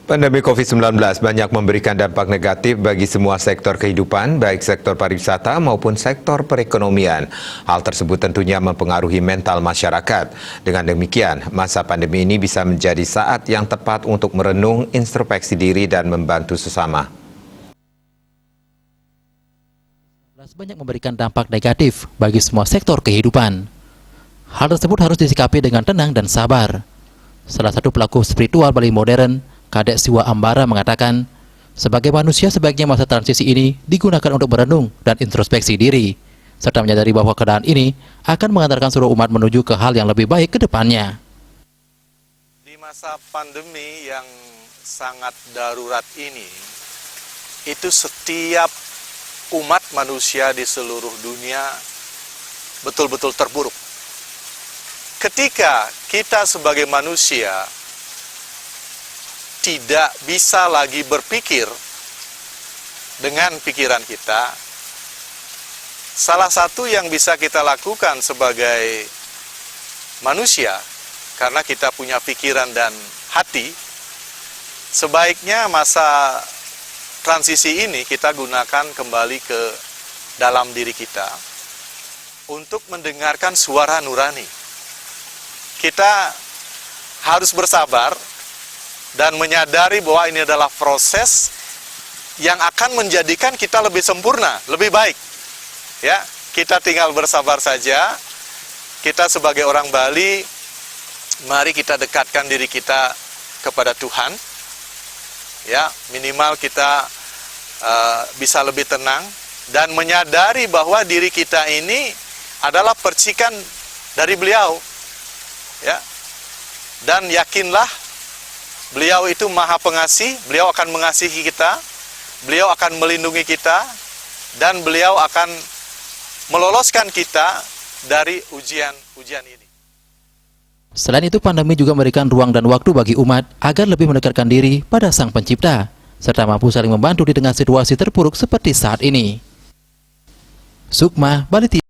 Pandemi COVID-19 banyak memberikan dampak negatif bagi semua sektor kehidupan, baik sektor pariwisata maupun sektor perekonomian. Hal tersebut tentunya mempengaruhi mental masyarakat. Dengan demikian, masa pandemi ini bisa menjadi saat yang tepat untuk merenung, introspeksi diri, dan membantu sesama. Banyak memberikan dampak negatif bagi semua sektor kehidupan. Hal tersebut harus disikapi dengan tenang dan sabar. Salah satu pelaku spiritual Bali modern, Kadek Siwa Ambara, mengatakan, sebagai manusia sebaiknya masa transisi ini digunakan untuk merenung dan introspeksi diri, serta menyadari bahwa keadaan ini akan mengantarkan seluruh umat menuju ke hal yang lebih baik ke depannya. Di masa pandemi yang sangat darurat ini, itu setiap umat manusia di seluruh dunia betul-betul terpuruk. Ketika kita sebagai manusia tidak bisa lagi berpikir dengan pikiran kita, salah satu yang bisa kita lakukan sebagai manusia, karena kita punya pikiran dan hati, sebaiknya masa transisi ini kita gunakan kembali ke dalam diri kita untuk mendengarkan suara nurani. Kita harus bersabar dan menyadari bahwa ini adalah proses yang akan menjadikan kita lebih sempurna, lebih baik. Ya, kita tinggal bersabar saja. Kita sebagai orang Bali, mari kita dekatkan diri kita kepada Tuhan. Ya, minimal kita bisa lebih tenang dan menyadari bahwa diri kita ini adalah percikan dari Beliau. Ya. Dan yakinlah Beliau itu Maha Pengasih, Beliau akan mengasihi kita, Beliau akan melindungi kita, dan Beliau akan meloloskan kita dari ujian ini. Selain itu, pandemi juga memberikan ruang dan waktu bagi umat agar lebih mendekatkan diri pada Sang Pencipta, serta mampu saling membantu di tengah situasi terpuruk seperti saat ini. Sukma, Bali TV.